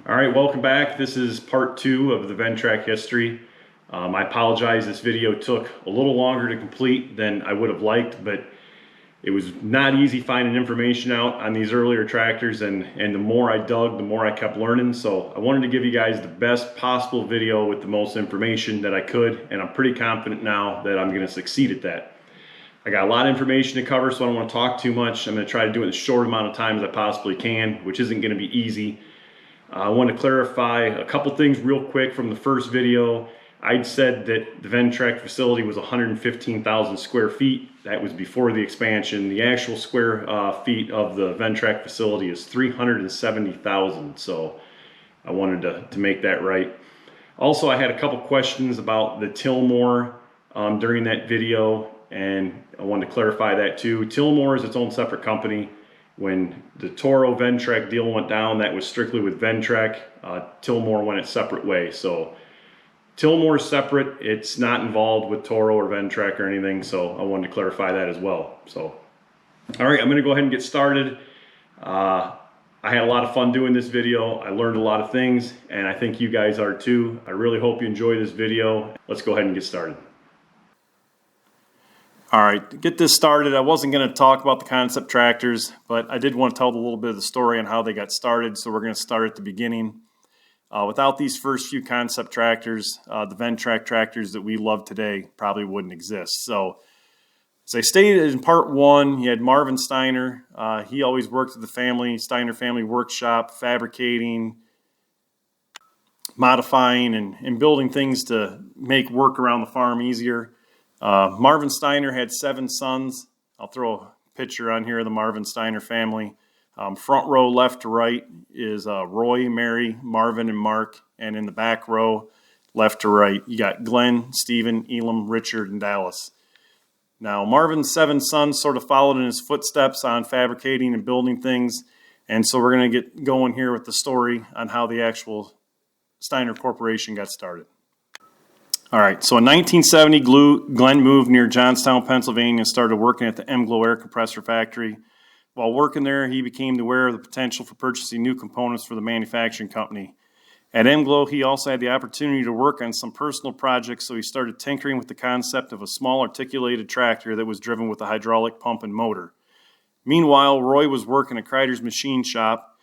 All right, welcome back. This is part 2 of the Ventrac history. I apologize, this video took a little longer to complete than I would have liked, but it was not easy finding information out on these earlier tractors, and the more I dug, the more I kept learning. So I wanted to give you guys the best possible video with the most information that I could, and I'm pretty confident now that I'm going to succeed at that. I got a lot of information to cover, so I don't want to talk too much. I'm going to try to do it in as short amount of time as I possibly can, which isn't going to be easy. I want to clarify a couple things real quick from the first video. I'd said that the Ventrac facility was 115,000 square feet. That was before the expansion. The actual square feet of the Ventrac facility is 370,000. So I wanted to make that right. Also, I had a couple questions about the Tillmore during that video, and I wanted to clarify that too. Tillmore is its own separate company. When the Toro Ventrac deal went down, that was strictly with Ventrac. Tillmore went its separate way. So Tillmore's separate. It's not involved with Toro or Ventrac or anything. So I wanted to clarify that as well. So, all right, I'm going to go ahead and get started. I had a lot of fun doing this video. I learned a lot of things, and I think you guys are too. I really hope you enjoy this video. Let's go ahead and get started. All right, to get this started, I wasn't going to talk about the concept tractors, but I did want to tell a little bit of the story on how they got started, so we're going to start at the beginning. Without these first few concept tractors, the Ventrac tractors that we love today probably wouldn't exist. So, as I stated in part 1, you had Marvin Steiner. He always worked at the Steiner family workshop, fabricating, modifying, and building things to make work around the farm easier. Marvin Steiner had 7 sons. I'll throw a picture on here of the Marvin Steiner family. Front row left to right is Roy, Mary, Marvin, and Mark. And in the back row, left to right, you got Glenn, Stephen, Elam, Richard, and Dallas. Now, Marvin's 7 sons sort of followed in his footsteps on fabricating and building things. And so we're going to get going here with the story on how the actual Steiner Corporation got started. All right, so in 1970, Glenn moved near Johnstown, Pennsylvania, and started working at the Emglo air compressor factory. While working there, he became aware of the potential for purchasing new components for the manufacturing company. At Emglo, he also had the opportunity to work on some personal projects, so he started tinkering with the concept of a small articulated tractor that was driven with a hydraulic pump and motor. Meanwhile, Roy was working at Kreider's machine shop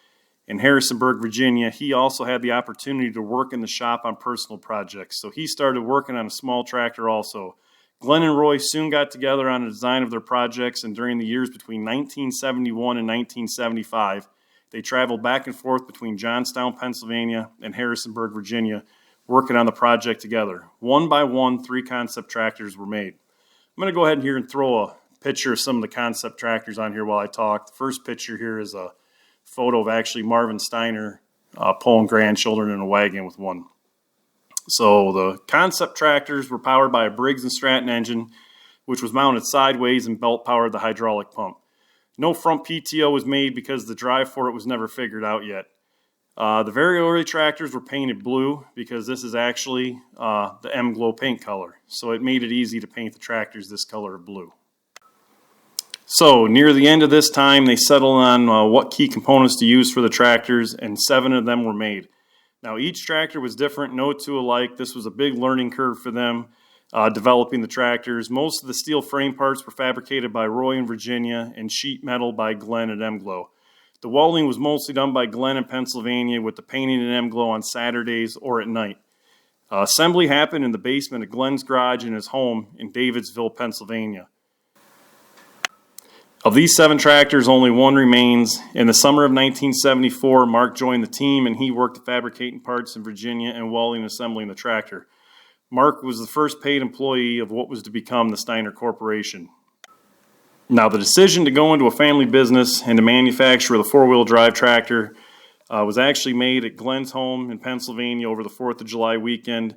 in Harrisonburg, Virginia. He also had the opportunity to work in the shop on personal projects, so he started working on a small tractor also. Glenn and Roy soon got together on the design of their projects, and during the years between 1971 and 1975, they traveled back and forth between Johnstown, Pennsylvania, and Harrisonburg, Virginia, working on the project together. One by one, 3 concept tractors were made. I'm going to go ahead here and throw a picture of some of the concept tractors on here while I talk. The first picture here is a photo of actually Marvin Steiner pulling grandchildren in a wagon with one. So the concept tractors were powered by a Briggs & Stratton engine, which was mounted sideways and belt-powered the hydraulic pump. No front PTO was made because the drive for it was never figured out yet. The very early tractors were painted blue because this is actually the Emglo paint color. So it made it easy to paint the tractors this color of blue. So near the end of this time, they settled on what key components to use for the tractors, and 7 of them were made. Now, each tractor was different, no 2 alike. This was a big learning curve for them, developing the tractors. Most of the steel frame parts were fabricated by Roy in Virginia and sheet metal by Glenn at Emglo. The welding was mostly done by Glenn in Pennsylvania, with the painting at Emglo on Saturdays or at night. Assembly happened in the basement of Glenn's garage in his home in Davidsville, Pennsylvania. Of these 7 tractors, only 1 remains. In the summer of 1974, Mark joined the team, and he worked at fabricating parts in Virginia and welding and assembling the tractor. Mark was the first paid employee of what was to become the Steiner Corporation. Now, the decision to go into a family business and to manufacture the 4-wheel drive tractor was actually made at Glenn's home in Pennsylvania over the 4th of July weekend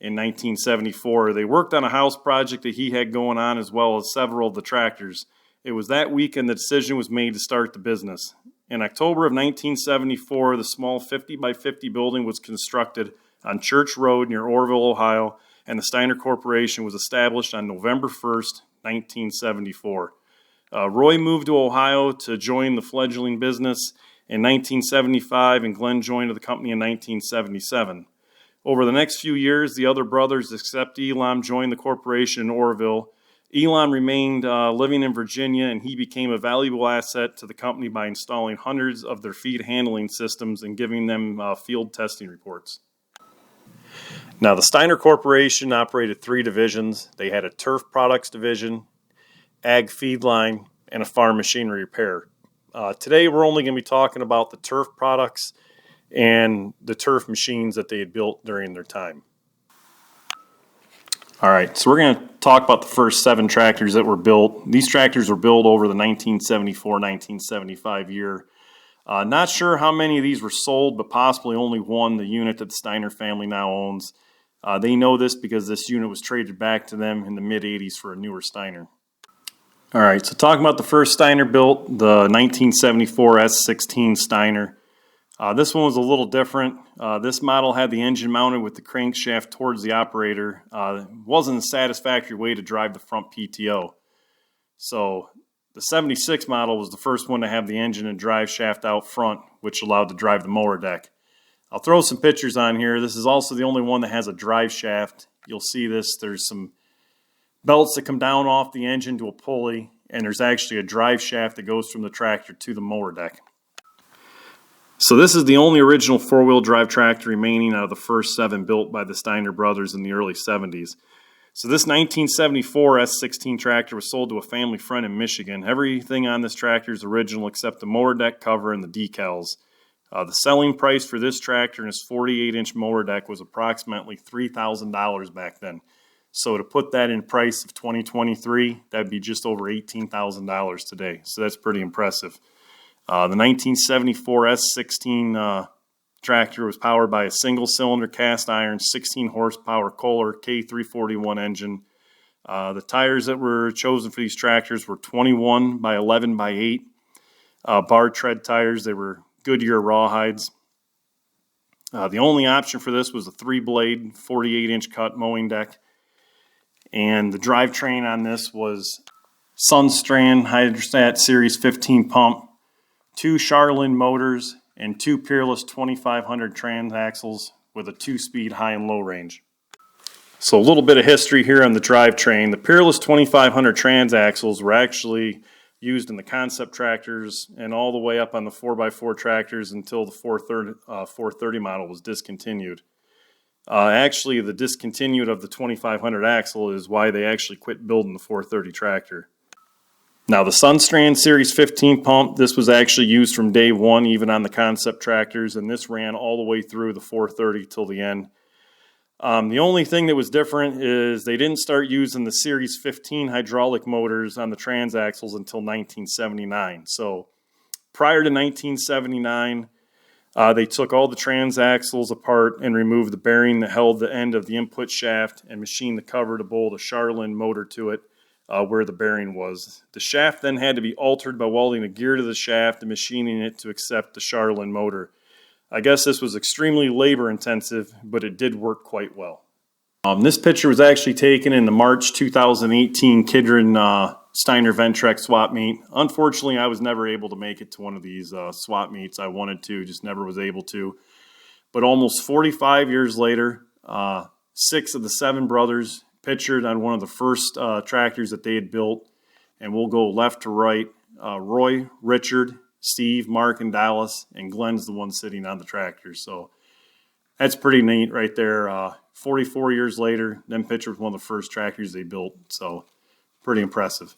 in 1974. They worked on a house project that he had going on, as well as several of the tractors. It was that weekend the decision was made to start the business. In October of 1974, the small 50 by 50 building was constructed on Church Road near Orrville, Ohio, and the Steiner Corporation was established on November 1st, 1974. Roy moved to Ohio to join the fledgling business, in 1975, and Glenn joined the company in 1977. Over the next few years, the other brothers, except Elam, joined the corporation in Oroville. Elam remained living in Virginia, and he became a valuable asset to the company by installing hundreds of their feed handling systems and giving them field testing reports. Now, the Steiner Corporation operated 3 divisions. They had a turf products division, ag feed line, and a farm machinery repair. Today, we're only going to be talking about the turf products and the turf machines that they had built during their time. All right, so we're going to talk about the first 7 tractors that were built. These tractors were built over the 1974-1975 year. Not sure how many of these were sold, but possibly only one, the unit that the Steiner family now owns. They know this because this unit was traded back to them in the mid-'80s for a newer Steiner. All right, so talking about the first Steiner built, the 1974 S16 Steiner. This one was a little different. This model had the engine mounted with the crankshaft towards the operator. It wasn't a satisfactory way to drive the front PTO. So the 76 model was the first one to have the engine and drive shaft out front, which allowed to drive the mower deck. I'll throw some pictures on here. This is also the only one that has a drive shaft. You'll see this. There's some belts that come down off the engine to a pulley, and there's actually a drive shaft that goes from the tractor to the mower deck. So this is the only original 4-wheel drive tractor remaining out of the first 7 built by the Steiner brothers in the early 70s. So this 1974 S16 tractor was sold to a family friend in Michigan. Everything on this tractor is original except the mower deck cover and the decals. The selling price for this tractor and its 48-inch mower deck was approximately $3,000 back then. So to put that in price of 2023, that would be just over $18,000 today. So that's pretty impressive. The 1974 S16 tractor was powered by a single-cylinder cast iron 16-horsepower Kohler K341 engine. The tires that were chosen for these tractors were 21 by 11 by 8 bar tread tires. They were Goodyear rawhides. The only option for this was a 3-blade 48-inch cut mowing deck. And the drivetrain on this was Sunstrand Hydrostat Series 15 pump, 2 Charlin motors, and 2 Peerless 2500 transaxles with a 2-speed high and low range. So a little bit of history here on the drivetrain. The Peerless 2500 transaxles were actually used in the concept tractors and all the way up on the 4x4 tractors until the 430 model was discontinued. Actually, the discontinued of the 2500 axle is why they actually quit building the 430 tractor. Now, the Sunstrand Series 15 pump, this was actually used from day one, even on the concept tractors, and this ran all the way through the 430 till the end. The only thing that was different is they didn't start using the Series 15 hydraulic motors on the transaxles until 1979. So prior to 1979, they took all the transaxles apart and removed the bearing that held the end of the input shaft and machined the cover to bolt a Charlin motor to it. Where the bearing was. The shaft then had to be altered by welding a gear to the shaft and machining it to accept the Charlin motor. I guess this was extremely labor intensive, but it did work quite well. This picture was actually taken in the March 2018 Kidron Steiner Ventrac swap meet. Unfortunately, I was never able to make it to one of these swap meets. I wanted to, just never was able to. But almost 45 years later, 6 of the 7 brothers pictured on one of the first tractors that they had built, and we'll go left to right. Roy, Richard, Steve, Mark, and Dallas, and Glenn's the one sitting on the tractor. So that's pretty neat right there. 44 years later, them pictured with one of the first tractors they built. So pretty impressive.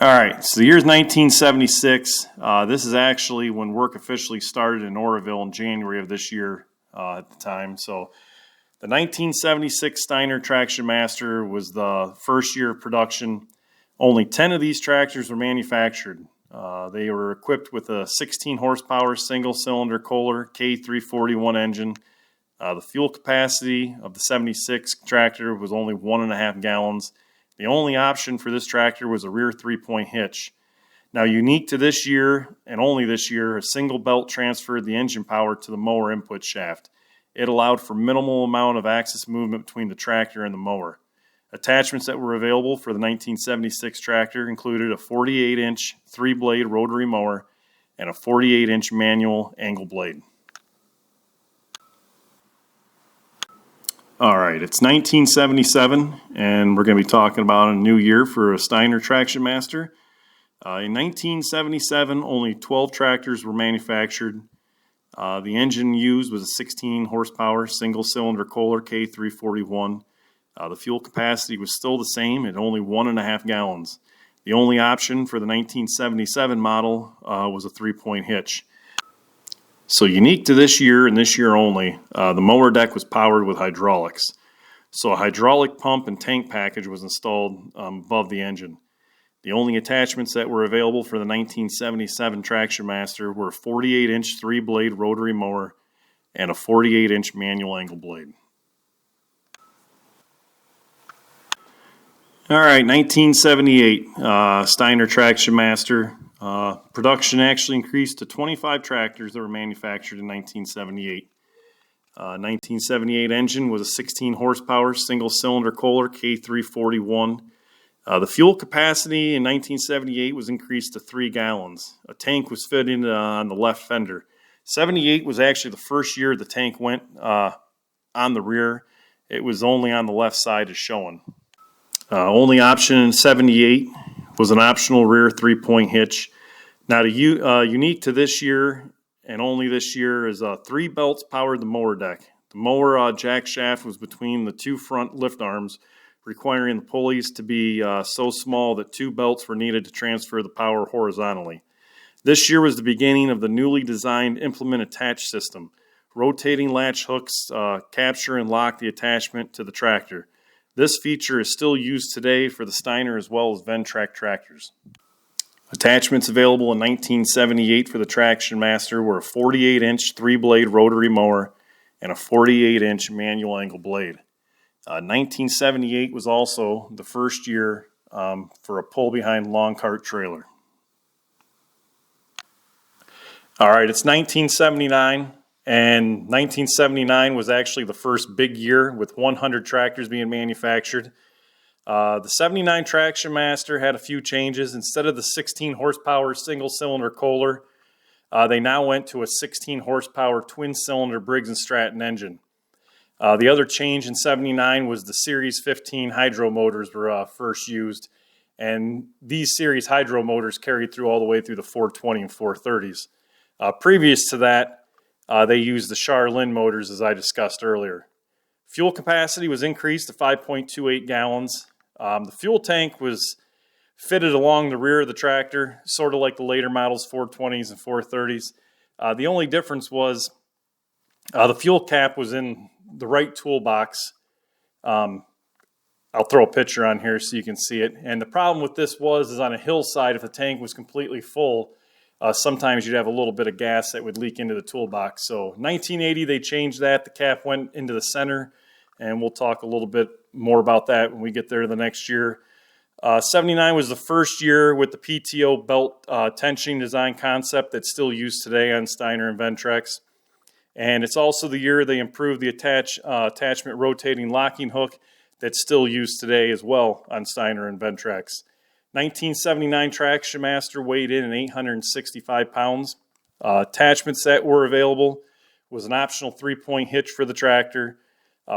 All right, so the year's 1976. This is actually when work officially started in Oroville in January of this year at the time. So the 1976 Steiner Traction Master was the first year of production. Only 10 of these tractors were manufactured. They were equipped with a 16 horsepower single-cylinder Kohler K341 engine. The fuel capacity of the 76 tractor was only 1.5 gallons. The only option for this tractor was a rear 3-point hitch. Now, unique to this year, and only this year, a single belt transferred the engine power to the mower input shaft. It allowed for minimal amount of axis movement between the tractor and the mower. Attachments that were available for the 1976 tractor included a 48-inch 3-blade rotary mower, and a 48-inch manual angle blade. All right, it's 1977, and we're going to be talking about a new year for a Steiner Traction Master. In 1977, only 12 tractors were manufactured. The engine used was a 16 horsepower single-cylinder Kohler K341. The fuel capacity was still the same at only 1.5 gallons. The only option for the 1977 model was a 3-point hitch. So unique to this year and this year only, the mower deck was powered with hydraulics. So a hydraulic pump and tank package was installed above the engine. The only attachments that were available for the 1977 Traction Master were a 48-inch 3-blade rotary mower and a 48-inch manual angle blade. All right, 1978 Steiner Traction Master. Production actually increased to 25 tractors that were manufactured in 1978. 1978 engine was a 16 horsepower single-cylinder Kohler K341. The fuel capacity in 1978 was increased to 3 gallons. A tank was fitted on the left fender. 78 was actually the first year the tank went on the rear. It was only on the left side as shown. Only option in 78 was an optional rear 3-point hitch. Now, unique to this year and only this year is 3 belts powered the mower deck. The mower jack shaft was between the 2 front lift arms, requiring the pulleys to be so small that 2 belts were needed to transfer the power horizontally. This year was the beginning of the newly designed implement attach system. Rotating latch hooks capture and lock the attachment to the tractor. This feature is still used today for the Steiner as well as Ventrac tractors. Attachments available in 1978 for the Traction Master were a 48-inch 3-blade rotary mower and a 48-inch manual angle blade. 1978 was also the first year for a pull-behind long cart trailer. All right, it's 1979, and 1979 was actually the first big year with 100 tractors being manufactured. The 79 Traction Master had a few changes. Instead of the 16 horsepower single-cylinder Kohler, they now went to a 16 horsepower twin-cylinder Briggs & Stratton engine. The other change in 79 was the Series 15 hydro motors were first used, and these Series hydro motors carried through all the way through the 420 and 430s. Previous to that, they used the Charlin motors, as I discussed earlier. Fuel capacity was increased to 5.28 gallons. The fuel tank was fitted along the rear of the tractor, sort of like the later models, 420s and 430s. The only difference was the fuel cap was in the right toolbox. I'll throw a picture on here so you can see it. And the problem with this is on a hillside, if the tank was completely full, sometimes you'd have a little bit of gas that would leak into the toolbox. So 1980, they changed that. The cap went into the center, and we'll talk a little bit more about that when we get there the next year. 79 was the first year with the PTO belt tensioning design concept that's still used today on Steiner and Ventracs. And it's also the year they improved the attachment rotating locking hook that's still used today as well on Steiner and Ventracs. 1979 Traction Master weighed in at 865 pounds. Attachments that were available was an optional 3-point hitch for the tractor,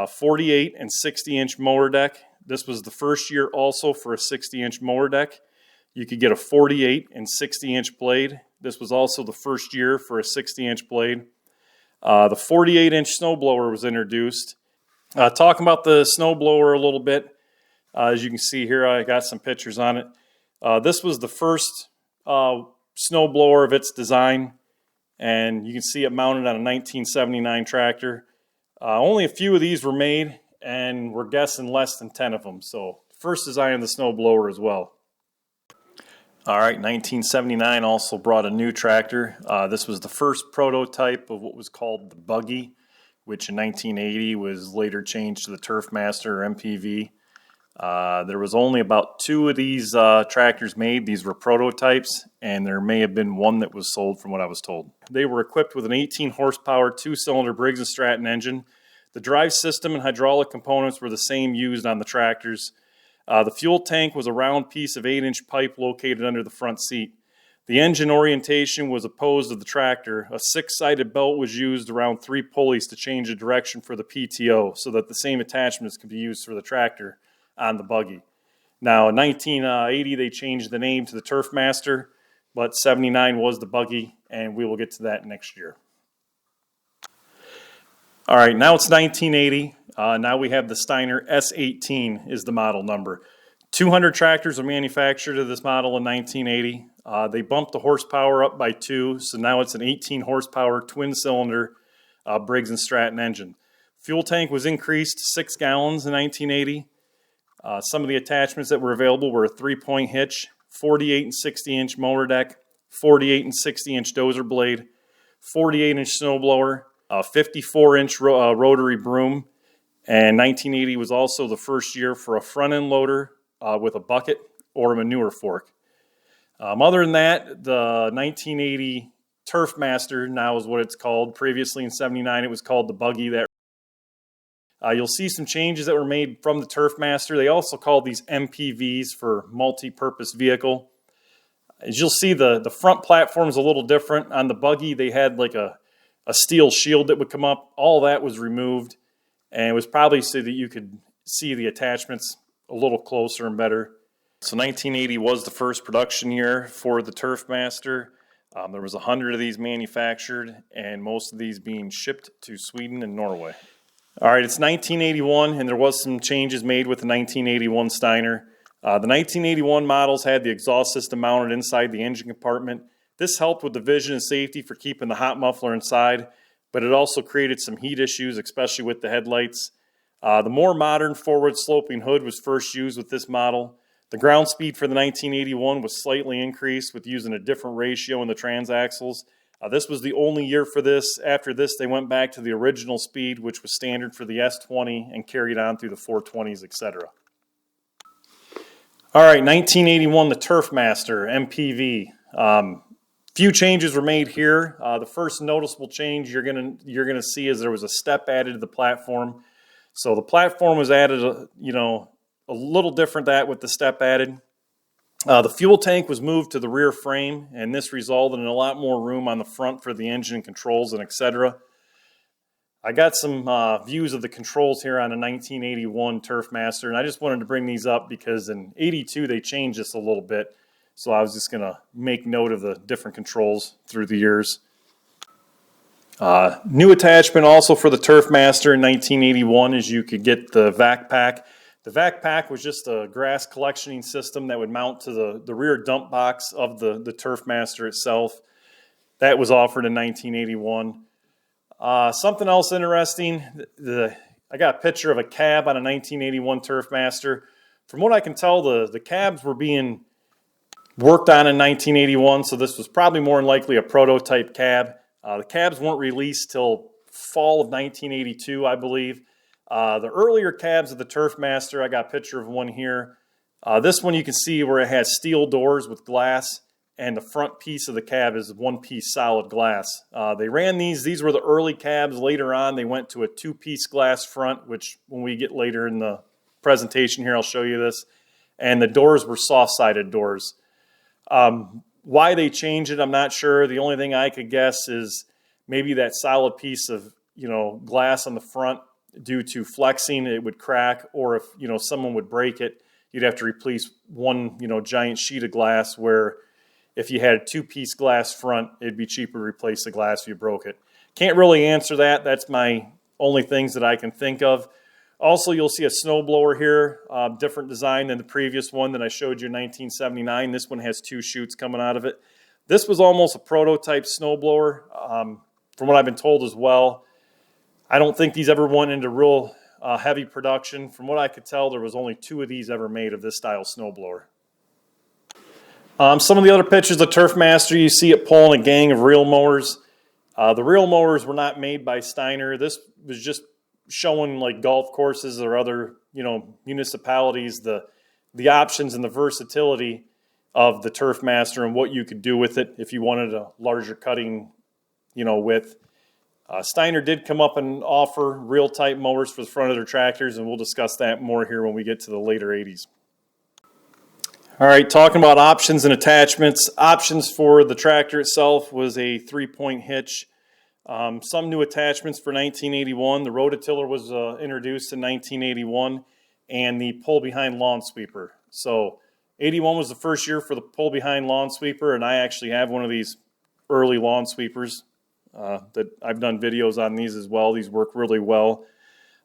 48 and 60-inch mower deck. This was the first year also for a 60-inch mower deck. You could get a 48 and 60-inch blade. This was also the first year for a 60-inch blade. The 48-inch snowblower was introduced. Talking about the snowblower a little bit, as you can see here, I got some pictures on it. This was the first snowblower of its design, and you can see it mounted on a 1979 tractor. Only a few of these were made, and we're guessing less than 10 of them. So, first design of the snowblower as well. All right, 1979 also brought a new tractor. This was the first prototype of what was called the Buggy, which in 1980 was later changed to the Turfmaster or MPV. There was only about 2 of these tractors made. These were prototypes, and there may have been one that was sold from what I was told. They were equipped with an 18 horsepower 2-cylinder Briggs & Stratton engine. The drive system and hydraulic components were the same used on the tractors. The fuel tank was a round piece of 8-inch pipe located under the front seat. The engine orientation was opposed to the tractor. A 6-sided belt was used around 3 pulleys to change the direction for the PTO so that the same attachments could be used for the tractor on the buggy. Now, in 1980, they changed the name to the Turfmaster, but 79 was the buggy, and we will get to that next year. All right, now it's 1980. Now we have the Steiner S18 is the model number. 200 tractors were manufactured of this model in 1980. They bumped the horsepower up by 2, so now it's an 18 horsepower twin-cylinder Briggs & Stratton engine. Fuel tank was increased to 6 gallons in 1980. Some of the attachments that were available were a 3-point hitch, 48 and 60-inch motor deck, 48 and 60-inch dozer blade, 48-inch snowblower, a 54-inch rotary broom, and 1980 was also the first year for a front-end loader with a bucket or a manure fork. Other than that, the 1980 Turfmaster now is what it's called. Previously in 79, it was called the buggy. You'll see some changes that were made from the Turfmaster. They also called these MPVs for multi-purpose vehicle. As you'll see, the front platform is a little different. On the buggy, they had like a steel shield that would come up. All that was removed, and it was probably so that you could see the attachments a little closer and better. So 1980 was the first production year for the Turfmaster. There was 100 of these manufactured, and most of these being shipped to Sweden and Norway. All right, it's 1981, and there was some changes made with the 1981 Steiner. The 1981 models had the exhaust system mounted inside the engine compartment. This helped with the vision and safety for keeping the hot muffler inside, but it also created some heat issues, especially with the headlights. The more modern forward-sloping hood was first used with this model. The ground speed for the 1981 was slightly increased with using a different ratio in the transaxles. This was the only year for this. After this, they went back to the original speed, which was standard for the S20 and carried on through the 420s, etc. All right, 1981, the Turfmaster MPV. Few changes were made here. The first noticeable change you're gonna see is there was a step added to the platform. So the platform was added, a little different that with the step added. The fuel tank was moved to the rear frame, and this resulted in a lot more room on the front for the engine controls and etc. I got some views of the controls here on a 1981 Turfmaster, and I just wanted to bring these up because in 82 they changed this a little bit. So I was just going to make note of the different controls through the years. New attachment also for the Turfmaster in 1981 is you could get the vac pack. The vac pack was just a grass collectioning system that would mount to the rear dump box of the Turfmaster itself. That was offered in 1981. Something else interesting, I got a picture of a cab on a 1981 Turfmaster. From what I can tell, the cabs were being worked on in 1981, so this was probably more than likely a prototype cab. The cabs weren't released till fall of 1982, I believe. The earlier cabs of the Turfmaster, I got a picture of one here. This one you can see where it has steel doors with glass, and the front piece of the cab is one-piece solid glass. They ran these were the early cabs. Later on, they went to a two-piece glass front, which when we get later in the presentation here, I'll show you this. And the doors were soft-sided doors. Why they changed it, I'm not sure. The only thing I could guess is maybe that solid piece of glass on the front, due to flexing, it would crack, or if someone would break it, you'd have to replace one giant sheet of glass, where if you had a two-piece glass front, it'd be cheaper to replace the glass if you broke it. Can't really answer that. That's my only things that I can think of. Also, you'll see a snowblower here, different design than the previous one that I showed you in 1979. This one has two chutes coming out of it. This was almost a prototype snowblower, from what I've been told as well. I don't think these ever went into real heavy production. From what I could tell, there was only 2 of these ever made of this style snowblower. Some of the other pictures of Turfmaster, you see it pulling a gang of reel mowers. The reel mowers were not made by Steiner. This was just showing like golf courses or other municipalities the options and the versatility of the Turfmaster and what you could do with it if you wanted a larger cutting width. Steiner did come up and offer reel type mowers for the front of their tractors, and we'll discuss that more here when we get to the later 80s. All right, talking about options and attachments. Options for the tractor itself was a 3-point hitch. Some new attachments for 1981. The rototiller was introduced in 1981, and the pull-behind lawn sweeper. So 81 was the first year for the pull-behind lawn sweeper, and I actually have one of these early lawn sweepers that I've done videos on these as well. These work really well.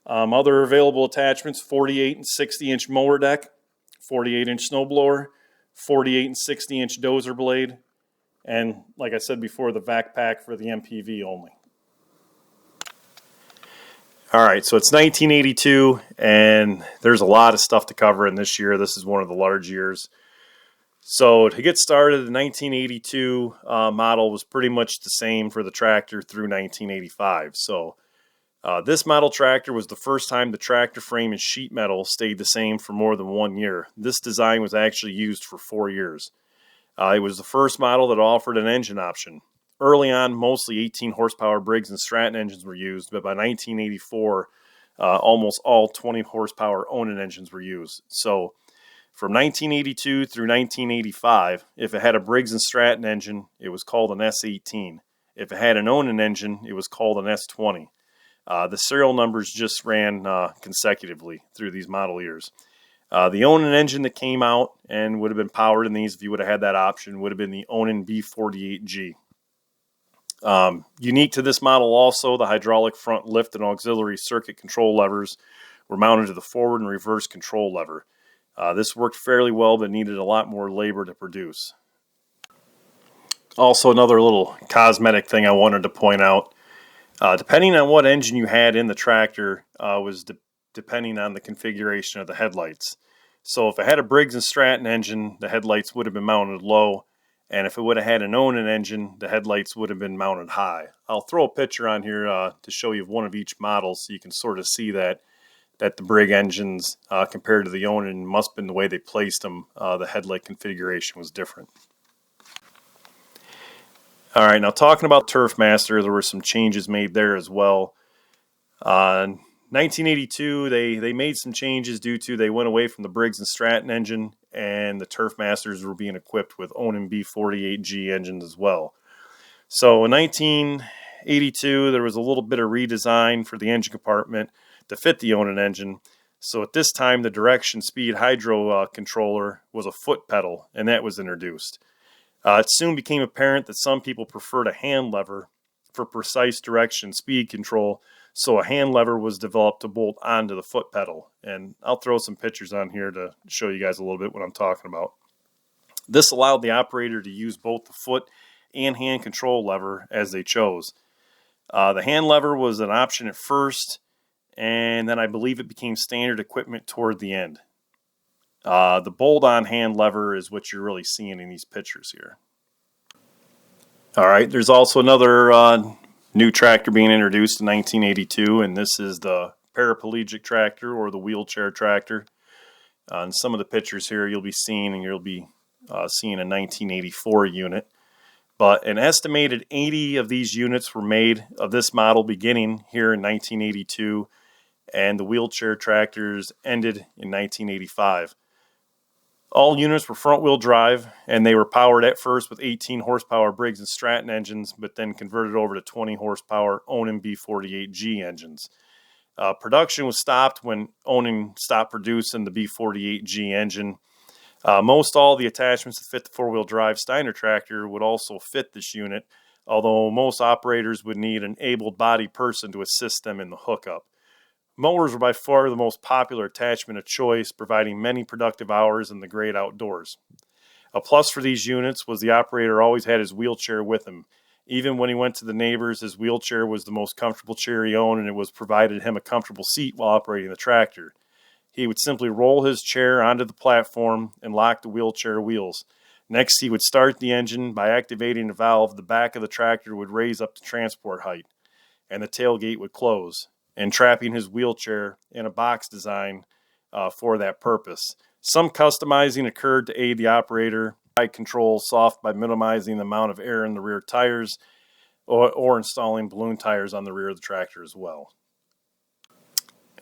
Other available attachments, 48 and 60-inch mower deck, 48-inch snowblower, 48 and 60-inch dozer blade, and like I said before, the vac pack for the MPV only. All right, so it's 1982, and there's a lot of stuff to cover in this year. This is one of the large years. So to get started, the 1982 model was pretty much the same for the tractor through 1985. So this model tractor was the first time the tractor frame and sheet metal stayed the same for more than 1 year. This design was actually used for 4 years. It was the first model that offered an engine option. Early on, mostly 18 horsepower Briggs and Stratton engines were used, but by 1984, almost all 20 horsepower Onan engines were used. So from 1982 through 1985, if it had a Briggs and Stratton engine, it was called an S18. If it had an Onan engine, it was called an S20. The serial numbers just ran consecutively through these model years. The Onan engine that came out and would have been powered in these if you would have had that option would have been the Onan B48G. Unique to this model also, the hydraulic front lift and auxiliary circuit control levers were mounted to the forward and reverse control lever. This worked fairly well but needed a lot more labor to produce. Also, another little cosmetic thing I wanted to point out. Depending on what engine you had in the tractor was depending on the configuration of the headlights. So if it had a Briggs & Stratton engine, the headlights would have been mounted low, and if it would have had an Onan engine, the headlights would have been mounted high. I'll throw a picture on here to show you one of each model so you can sort of see that the Briggs engines compared to the Onan must have been the way they placed them. The headlight configuration was different. All right, now talking about Turfmaster, there were some changes made there as well. 1982, they made some changes due to they went away from the Briggs & Stratton engine, and the Turfmasters were being equipped with Onan B48G engines as well. So in 1982, there was a little bit of redesign for the engine compartment to fit the Onan engine. So at this time, the direction speed hydro controller was a foot pedal, and that was introduced. It soon became apparent that some people preferred a hand lever for precise direction speed control, so a hand lever was developed to bolt onto the foot pedal. And I'll throw some pictures on here to show you guys a little bit what I'm talking about. This allowed the operator to use both the foot and hand control lever as they chose. The hand lever was an option at first, and then I believe it became standard equipment toward the end. The bolt-on hand lever is what you're really seeing in these pictures here. All right, there's also another new tractor being introduced in 1982, and this is the paraplegic tractor or the wheelchair tractor. In some of the pictures here you'll be seeing, and you'll be seeing a 1984 unit. But an estimated 80 of these units were made of this model beginning here in 1982, and the wheelchair tractors ended in 1985. All units were front-wheel drive, and they were powered at first with 18 horsepower Briggs & Stratton engines, but then converted over to 20 horsepower Onan B48G engines. Production was stopped when Onan stopped producing the B48G engine. Most all the attachments that fit the four-wheel drive Steiner tractor would also fit this unit, although most operators would need an able-bodied person to assist them in the hookup. Mowers were by far the most popular attachment of choice, providing many productive hours in the great outdoors. A plus for these units was the operator always had his wheelchair with him. Even when he went to the neighbors, his wheelchair was the most comfortable chair he owned, and it was provided him a comfortable seat while operating the tractor. He would simply roll his chair onto the platform and lock the wheelchair wheels. Next, he would start the engine by activating a valve. The back of the tractor would raise up to transport height, and the tailgate would close, and trapping his wheelchair in a box design for that purpose. Some customizing occurred to aid the operator. Ride control soft by minimizing the amount of air in the rear tires or installing balloon tires on the rear of the tractor as well.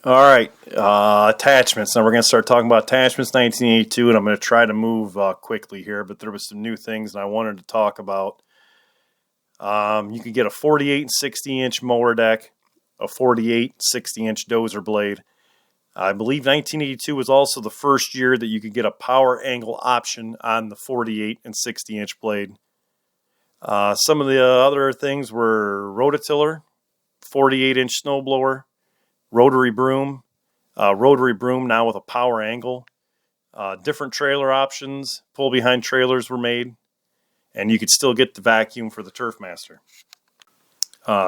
All right, attachments. Now we're going to start talking about attachments 1982, and I'm going to try to move quickly here, but there was some new things and I wanted to talk about. You could get a 48 and 60-inch mower deck, a 48 60-inch dozer blade. I believe 1982 was also the first year that you could get a power angle option on the 48 and 60-inch blade. Some of the other things were rototiller, 48-inch snowblower, rotary broom now with a power angle. Different trailer options, pull behind trailers were made, and you could still get the vacuum for the Turfmaster.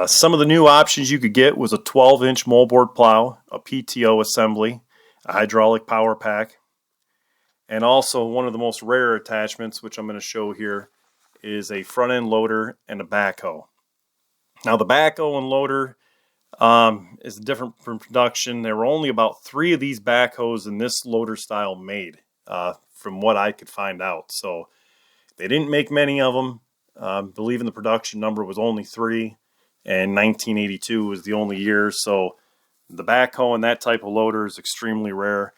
Some of the new options you could get was a 12-inch moldboard plow, a PTO assembly, a hydraulic power pack, and also one of the most rare attachments, which I'm going to show here, is a front-end loader and a backhoe. Now the backhoe and loader is different from production. There were only about 3 of these backhoes in this loader style made, from what I could find out. So they didn't make many of them. I believe in the production number was only 3, and 1982 was the only year. So the backhoe and that type of loader is extremely rare.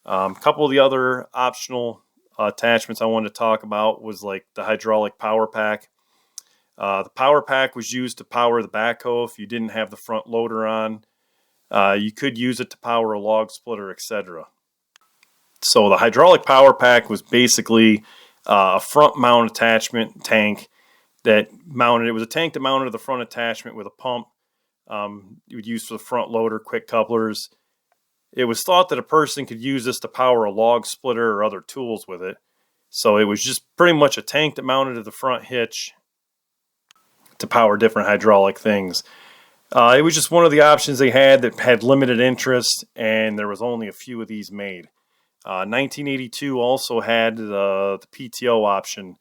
A couple of the other optional attachments I wanted to talk about was like the hydraulic power pack. The power pack was used to power the backhoe if you didn't have the front loader on. You could use it to power a log splitter, etc. So the hydraulic power pack was basically a front mount attachment tank that mounted. It was a tank that mounted to the front attachment with a pump. You would use for the front loader, quick couplers. It was thought that a person could use this to power a log splitter or other tools with it. So it was just pretty much a tank that mounted to the front hitch to power different hydraulic things. It was just one of the options they had that had limited interest, and there was only a few of these made. 1982 also had the PTO option.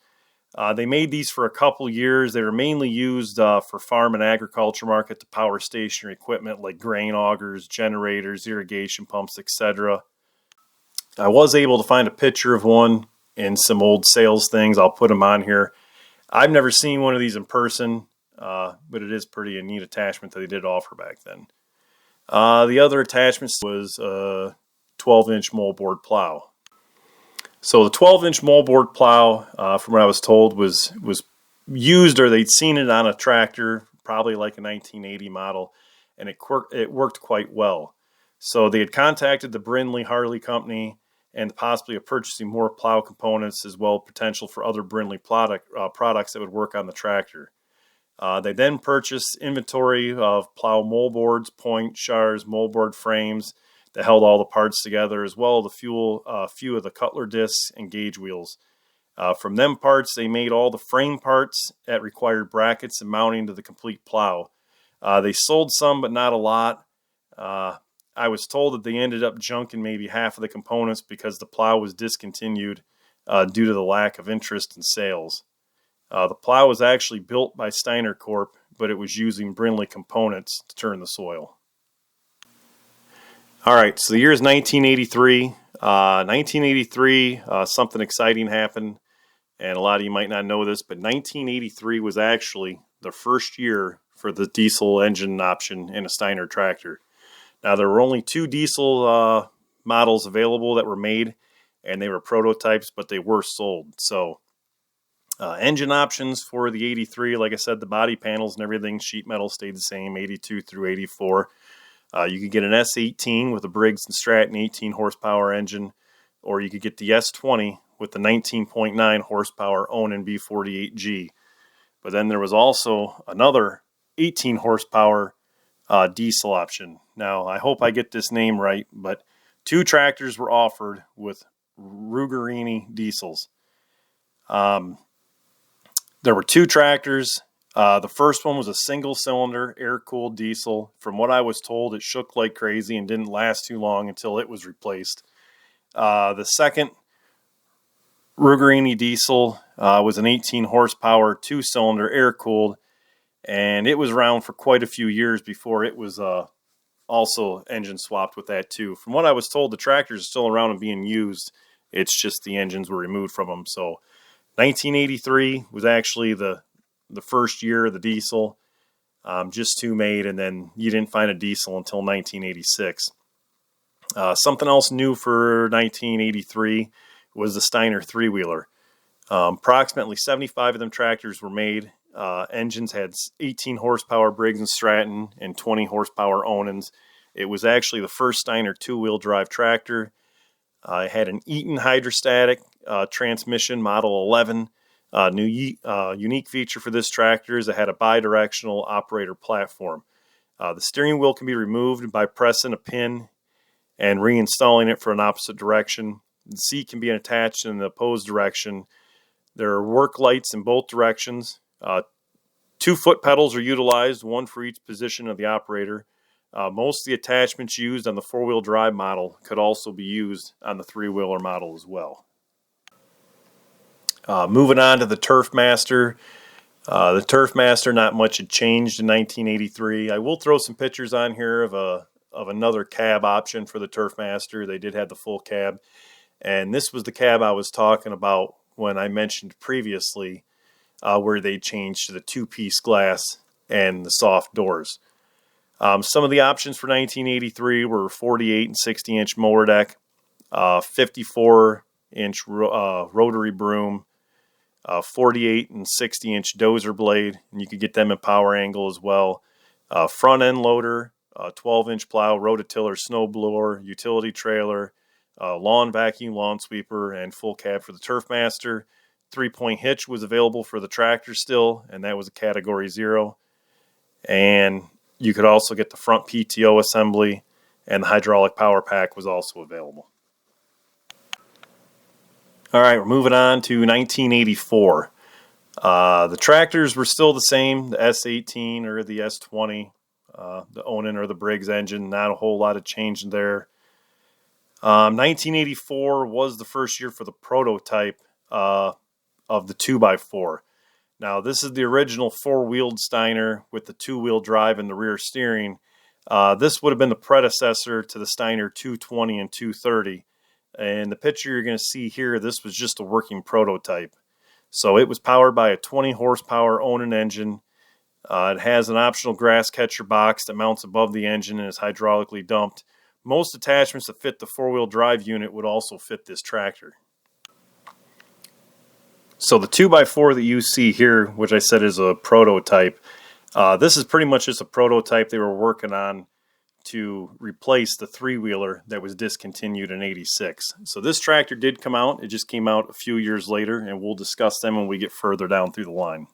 They made these for a couple years. They were mainly used for farm and agriculture market to power stationary equipment like grain augers, generators, irrigation pumps, etc. I was able to find a picture of one in some old sales things. I'll put them on here. I've never seen one of these in person, but it is pretty a neat attachment that they did offer back then. The other attachments was a 12-inch moldboard plow. So the 12-inch moldboard plow, from what I was told, was used, or they'd seen it on a tractor, probably like a 1980 model, and it worked quite well. So they had contacted the Brindley Harley Company and possibly of purchasing more plow components, as well as potential for other Brindley products that would work on the tractor. They then purchased inventory of plow moldboards, point shars, moldboard frames that held all the parts together, as well as a few of the cutler discs and gauge wheels. From them parts, they made all the frame parts that required brackets and mounting to the complete plow. They sold some, but not a lot. I was told that they ended up junking maybe half of the components because the plow was discontinued due to the lack of interest in sales. The plow was actually built by Steiner Corp., but it was using Brindley components to turn the soil. All right, so the year is 1983. 1983, something exciting happened, and a lot of you might not know this, but 1983 was actually the first year for the diesel engine option in a Steiner tractor. Now, there were only 2 diesel models available that were made, and they were prototypes, but they were sold. So engine options for the 83, like I said, the body panels and everything, sheet metal stayed the same, 82 through 84. You could get an S18 with a Briggs & Stratton 18 horsepower engine, or you could get the S20 with the 19.9 horsepower Onan B48G. But then there was also another 18 horsepower diesel option. Now, I hope I get this name right, but 2 tractors were offered with Rugerini diesels. There were 2 tractors. The first one was a single-cylinder, air-cooled diesel. From what I was told, it shook like crazy and didn't last too long until it was replaced. The second Rugerini diesel was an 18-horsepower, 2-cylinder, air-cooled, and it was around for quite a few years before it was also engine swapped with that too. From what I was told, the tractors are still around and being used. It's just the engines were removed from them. So 1983 was actually the first year of the diesel. Just 2 made, and then you didn't find a diesel until 1986. Something else new for 1983 was the Steiner three-wheeler. Approximately 75 of them tractors were made. Engines had 18 horsepower Briggs & Stratton and 20 horsepower Onans. It was actually the first Steiner two-wheel drive tractor. It had an Eaton hydrostatic transmission, model 11. Unique feature for this tractor is it had a bidirectional operator platform. The steering wheel can be removed by pressing a pin and reinstalling it for an opposite direction. The seat can be attached in the opposed direction. There are work lights in both directions. 2 foot pedals are utilized, one for each position of the operator. Most of the attachments used on the four-wheel drive model could also be used on the three-wheeler model as well. Moving on to the Turfmaster. The Turfmaster, not much had changed in 1983. I will throw some pictures on here of another cab option for the Turfmaster. They did have the full cab, and this was the cab I was talking about when I mentioned previously where they changed to the two-piece glass and the soft doors. Some of the options for 1983 were 48 and 60-inch mower deck, 54-inch rotary broom, 48 and 60-inch dozer blade, and you could get them in power angle as well. Front end loader, 12-inch plow, rototiller, snow blower, utility trailer, lawn vacuum, lawn sweeper, and full cab for the Turfmaster. 3-point hitch was available for the tractor still, and that was a category 0. And you could also get the front PTO assembly, and the hydraulic power pack was also available. All right, we're moving on to 1984. The tractors were still the same, the S18 or the S20, the Onan or the Briggs engine, not a whole lot of change there. 1984 was the first year for the prototype of the 2x4. Now, this is the original four-wheeled Steiner with the two-wheel drive and the rear steering. This would have been the predecessor to the Steiner 220 and 230. And the picture you're going to see here, this was just a working prototype. So it was powered by a 20 horsepower Onan engine. It has an optional grass catcher box that mounts above the engine and is hydraulically dumped. Most attachments that fit the four-wheel drive unit would also fit this tractor. So the 2x4 that you see here, which I said is a prototype, this is pretty much just a prototype they were working on to replace the three-wheeler that was discontinued in '86. So this tractor did come out. It just came out a few years later, and we'll discuss them when we get further down through the line.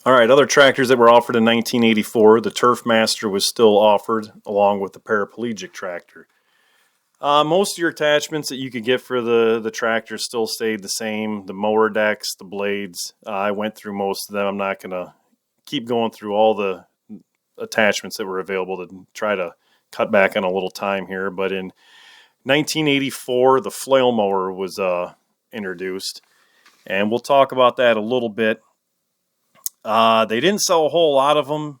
All right, other tractors that were offered in 1984, the Turfmaster was still offered along with the paraplegic tractor. Most of your attachments that you could get for the tractor still stayed the same. The mower decks, the blades, I went through most of them. I'm not going to keep going through all the attachments that were available to try to cut back on a little time here. But in 1984, the flail mower was introduced, and we'll talk about that a little bit. They didn't sell a whole lot of them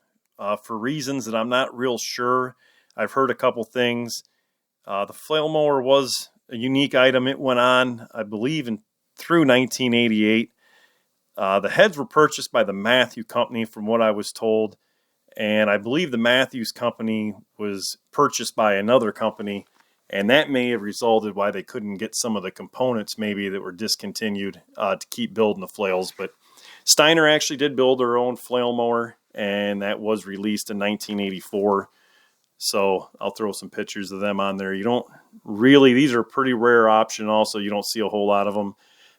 for reasons that I'm not real sure. I've heard a couple things. The flail mower was a unique item. It went on, I believe, through 1988. The heads were purchased by the Matthew Company, from what I was told. And I believe the Matthews Company was purchased by another company, and that may have resulted why they couldn't get some of the components maybe that were discontinued to keep building the flails. But Steiner actually did build their own flail mower, and that was released in 1984. So I'll throw some pictures of them on there. You don't really, these are a pretty rare option also. You don't see a whole lot of them.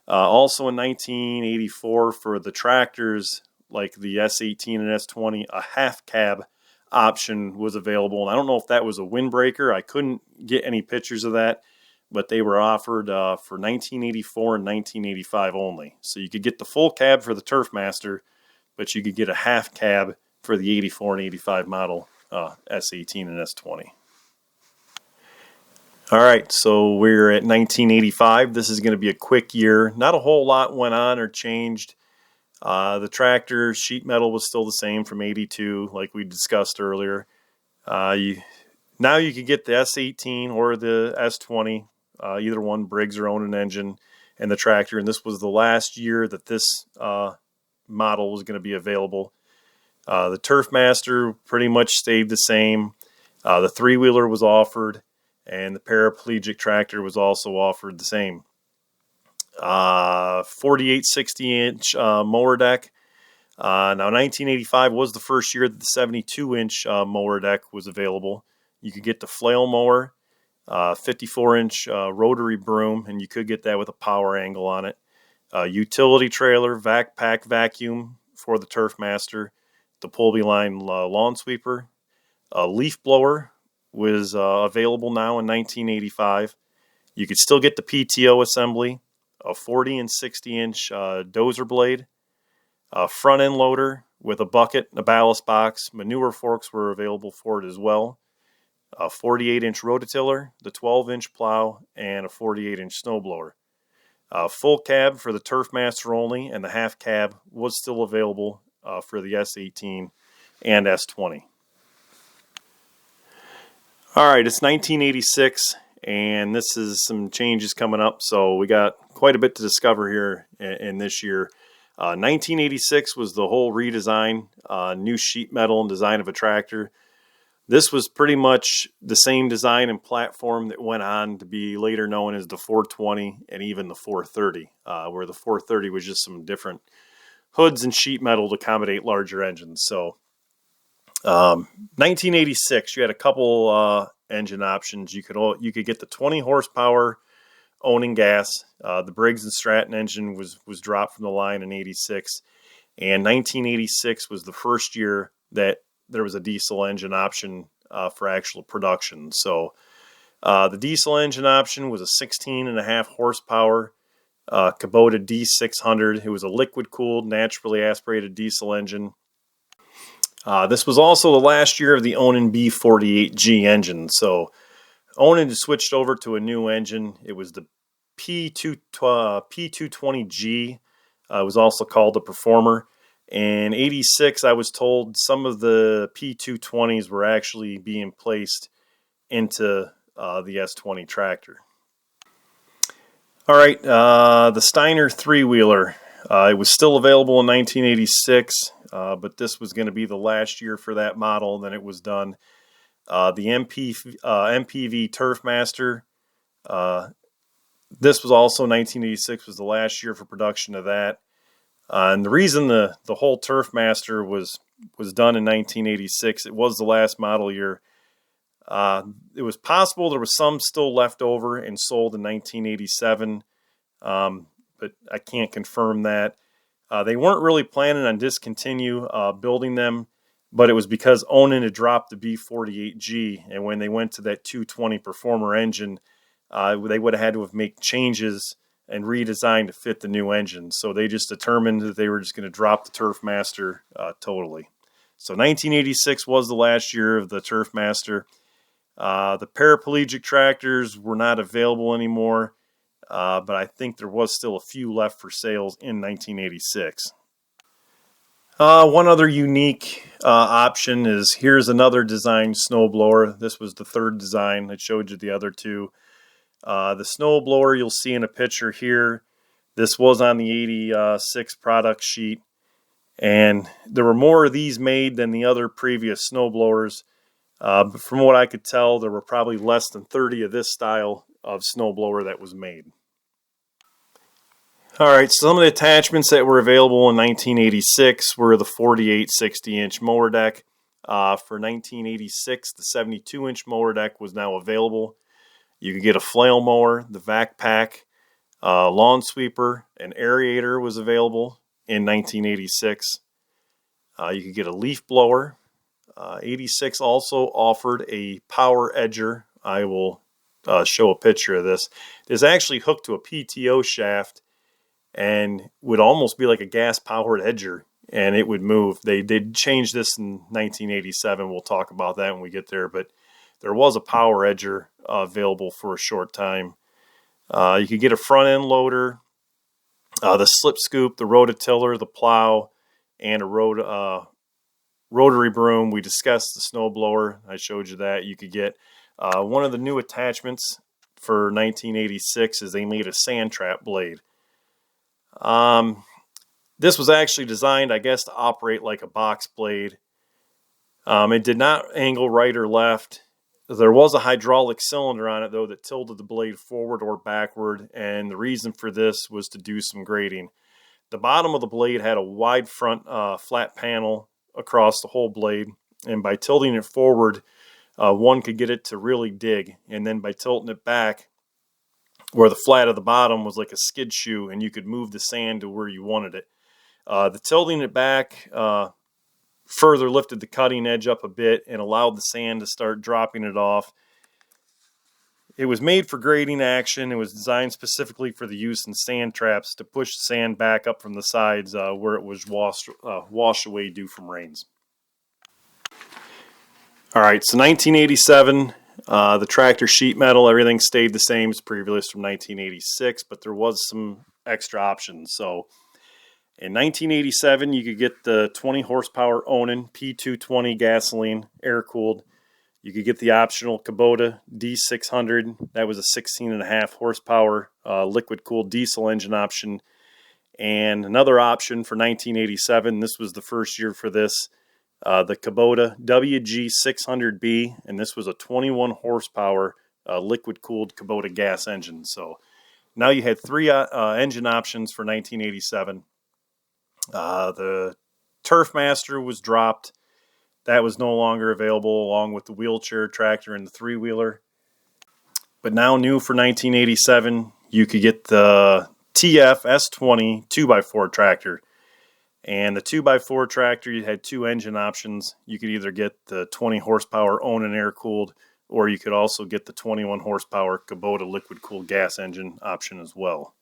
Also in 1984 for the tractors, like the S18 and S20, a half cab option was available. And I don't know if that was a windbreaker. I couldn't get any pictures of that, but they were offered for 1984 and 1985 only. So you could get the full cab for the Turfmaster, but you could get a half cab for the 84 and 85 model S18 and S20. All right, so we're at 1985. This is going to be a quick year. Not a whole lot went on or changed. The tractor sheet metal was still the same from 82, like we discussed earlier. Now you could get the S18 or the S20, either one, Briggs or Onan engine, and the tractor. And this was the last year that this model was going to be available. The Turfmaster pretty much stayed the same. The three-wheeler was offered, and the paraplegic tractor was also offered the same. 48 60-inch mower deck. Now 1985 was the first year that the 72-inch mower deck was available. You could get the flail mower, 54-inch rotary broom, and you could get that with a power angle on it. Utility trailer, vac pack vacuum for the Turfmaster, the Pullby line lawn sweeper. A leaf blower was available now in 1985. You could still get the PTO assembly, a 40 and 60-inch dozer blade, a front end loader with a bucket, a ballast box. Manure forks were available for it as well. A 48-inch rototiller, the 12-inch plow, and a 48-inch snowblower. Full cab for the Turfmaster only, and the half cab was still available for the S18 and S20. All right, it's 1986, and this is some changes coming up, so we got quite a bit to discover here in this year. 1986 was the whole redesign, new sheet metal and design of a tractor. This was pretty much the same design and platform that went on to be later known as the 420 and even the 430, where the 430 was just some different hoods and sheet metal to accommodate larger engines. So 1986, you had a couple engine options. You could get the 20 horsepower owning gas. The Briggs and Stratton engine was dropped from the line in 86, and 1986 was the first year that there was a diesel engine option for actual production. So the diesel engine option was a 16.5 horsepower Kubota D600. It was a liquid-cooled, naturally aspirated diesel engine. This was also the last year of the Onan B48G engine. So Onan switched over to a new engine. It was the P220G. It was also called the Performer. In 86, I was told some of the P220s were actually being placed into the S20 tractor. All right, the Steiner three-wheeler. It was still available in 1986, but this was going to be the last year for that model, and then it was done. The MPV Turfmaster. This was also 1986, was the last year for production of that. And the reason the whole Turfmaster was done in 1986, it was the last model year. It was possible there was some still left over and sold in 1987, but I can't confirm that. They weren't really planning on discontinue building them, but it was because Onan had dropped the B48G, and when they went to that 220 Performer engine, they would have had to have made changes and redesign to fit the new engine. So they just determined that they were just going to drop the Turfmaster totally. So 1986 was the last year of the Turfmaster. The paraplegic tractors were not available anymore, but I think there was still a few left for sales in 1986. One other unique option is here's another designed snowblower. This was the third design. I showed you the other two. The snowblower you'll see in a picture here. This was on the 86 product sheet, and there were more of these made than the other previous snowblowers. But from what I could tell, there were probably less than 30 of this style of snowblower that was made. All right, some of the attachments that were available in 1986 were the 48 60-inch mower deck. For 1986, the 72-inch mower deck was now available. You could get a flail mower, the vac pack, lawn sweeper, an aerator was available in 1986. You could get a leaf blower. 86 also offered a power edger. I will show a picture of this. It's actually hooked to a PTO shaft and would almost be like a gas-powered edger, and it would move. They did change this in 1987. We'll talk about that when we get there, but there was a power edger available for a short time. You could get a front-end loader, the slip scoop, the rototiller, the plow, and a rotary broom. We discussed the snowblower. I showed you that. You could get one of the new attachments for 1986 is they made a sand trap blade. This was actually designed, I guess, to operate like a box blade. It did not angle right or left. There was a hydraulic cylinder on it, though, that tilted the blade forward or backward, and the reason for this was to do some grading. The bottom of the blade had a wide front flat panel across the whole blade, and by tilting it forward, one could get it to really dig, and then by tilting it back, where the flat of the bottom was like a skid shoe, and you could move the sand to where you wanted it. The tilting it back further lifted the cutting edge up a bit and allowed the sand to start dropping it off. It was made for grading action. It was designed specifically for the use in sand traps to push the sand back up from the sides where it was washed away due from rains. All right, so 1987, the tractor sheet metal, everything stayed the same as previous from 1986, but there was some extra options. So in 1987, you could get the 20 horsepower Onan P220 gasoline air-cooled. You could get the optional Kubota D600. That was a 16.5 horsepower liquid-cooled diesel engine option. And another option for 1987, this was the first year for this, the Kubota WG600B, and this was a 21 horsepower liquid-cooled Kubota gas engine. So now you had three engine options for 1987. The Turfmaster was dropped. That was no longer available, along with the wheelchair tractor and the three-wheeler. But now new for 1987, you could get the TF S20 2x4 tractor. And the 2x4 tractor, you had two engine options. You could either get the 20 horsepower Onan air-cooled, or you could also get the 21 horsepower Kubota liquid-cooled gas engine option as well.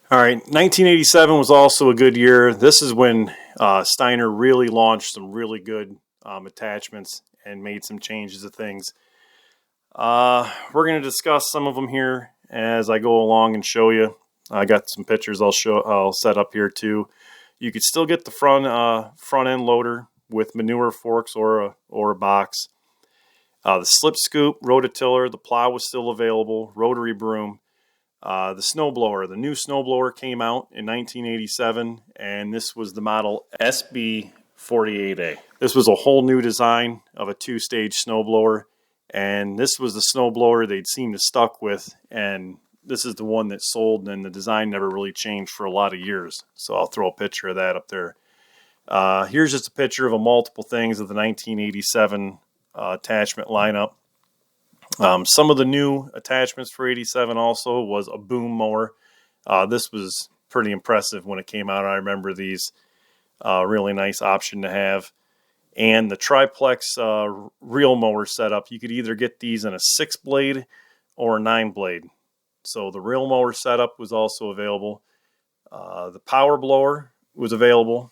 All right, 1987 was also a good year. This is when Steiner really launched some really good attachments and made some changes to things. We're going to discuss some of them here as I go along and show you. I got some pictures I'll set up here too. You could still get the front end loader with manure forks or a box. The slip scoop, rototiller, the plow was still available, rotary broom. The snowblower, the new snowblower came out in 1987, and this was the model SB48A. This was a whole new design of a two-stage snowblower, and this was the snowblower they'd seemed to stuck with, and this is the one that sold, and the design never really changed for a lot of years. So I'll throw a picture of that up there. Here's just a picture of multiple things of the 1987 attachment lineup. Some of the new attachments for 87 also was a boom mower. This was pretty impressive when it came out. I remember these. Really nice option to have. And the triplex reel mower setup. You could either get these in a 6-blade or a 9-blade. So the reel mower setup was also available. The power blower was available.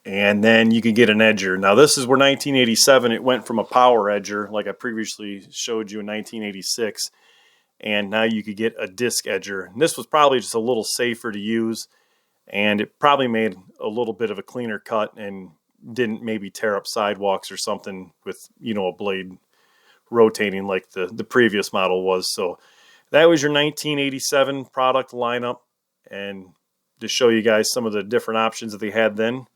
And then you could get an edger. Now this is where 1987, it went from a power edger, like I previously showed you in 1986, and now you could get a disc edger. And this was probably just a little safer to use, and it probably made a little bit of a cleaner cut and didn't maybe tear up sidewalks or something with, a blade rotating like the previous model was. So that was your 1987 product lineup, and to show you guys some of the different options that they had then.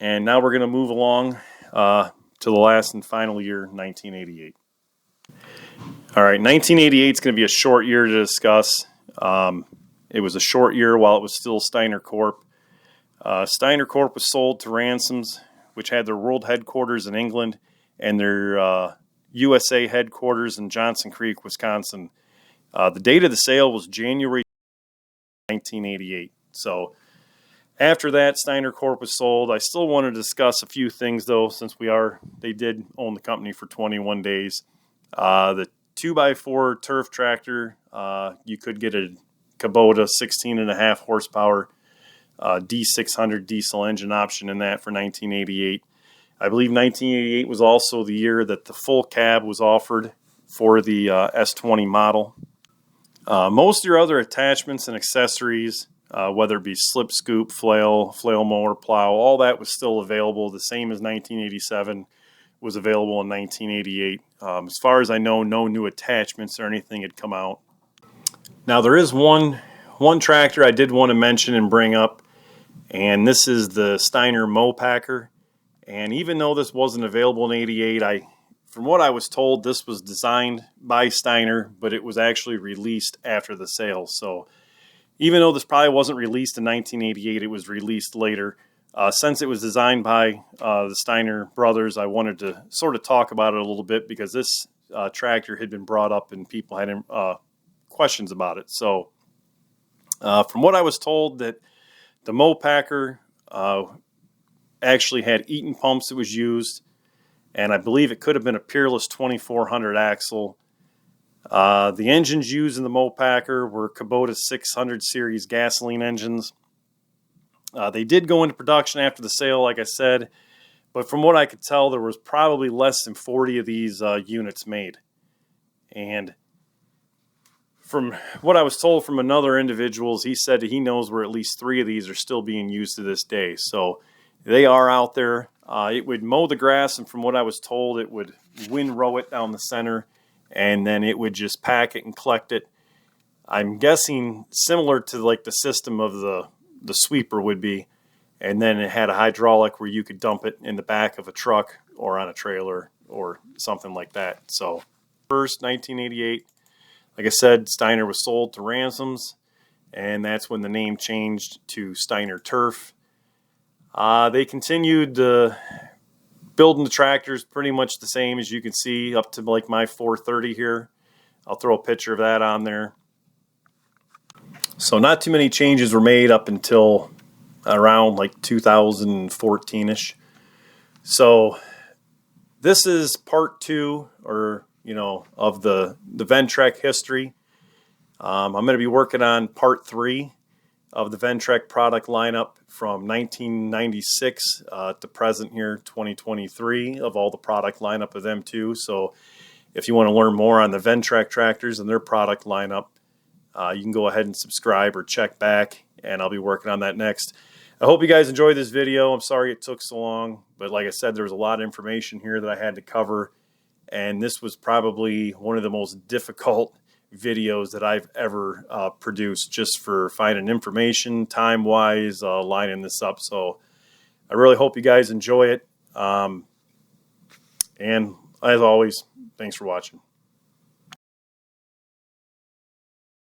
And now we're going to move along to the last and final year, 1988. All right, 1988 is going to be a short year to discuss. It was a short year while it was still Steiner Corp. Steiner Corp was sold to Ransoms, which had their world headquarters in England and their USA headquarters in Johnson Creek, Wisconsin. The date of the sale was January 1988. So after that, Steiner Corp was sold. I still want to discuss a few things, though, since they did own the company for 21 days. The 2x4 turf tractor, you could get a Kubota 16.5 horsepower D600 diesel engine option in that for 1988. I believe 1988 was also the year that the full cab was offered for the S20 model. Most of your other attachments and accessories, whether it be slip scoop, flail mower, plow, all that was still available. The same as 1987 was available in 1988. As far as I know, no new attachments or anything had come out. Now there is one tractor I did want to mention and bring up, and this is the Steiner Mow Packer. And even though this wasn't available in '88, from what I was told, this was designed by Steiner, but it was actually released after the sale. So even though this probably wasn't released in 1988, it was released later. Since it was designed by the Steiner brothers, I wanted to sort of talk about it a little bit because this tractor had been brought up and people had questions about it. So from what I was told, that the Mopacker actually had Eaton pumps that was used, and I believe it could have been a Peerless 2400 axle. The engines used in the Mopacker were Kubota 600 series gasoline engines. They did go into production after the sale, like I said, but from what I could tell, there was probably less than 40 of these units made. And from what I was told from another individual, he said that he knows where at least 3 of these are still being used to this day. So they are out there. It would mow the grass, and from what I was told, it would windrow it down the center, and then it would just pack it and collect it. I'm guessing similar to like the system of the sweeper would be, and then it had a hydraulic where you could dump it in the back of a truck or on a trailer or something like that. So first, 1988, like I said, Steiner was sold to Ransoms, and that's when the name changed to Steiner Turf. They continued building the tractors pretty much the same, as you can see, up to like my 430 here. I'll throw a picture of that on there. So not too many changes were made up until around like 2014-ish. So this is part 2, or of the Ventrac history. I'm going to be working on part 3 of the Ventrac product lineup from 1996 to present here, 2023, of all the product lineup of them too. So if you want to learn more on the Ventrac tractors and their product lineup, you can go ahead and subscribe or check back, and I'll be working on that next. I hope you guys enjoyed this video. I'm sorry it took so long, but like I said, there was a lot of information here that I had to cover, and this was probably one of the most difficult videos that I've ever produced, just for finding information, time-wise, lining this up. So I really hope you guys enjoy it. And as always, thanks for watching.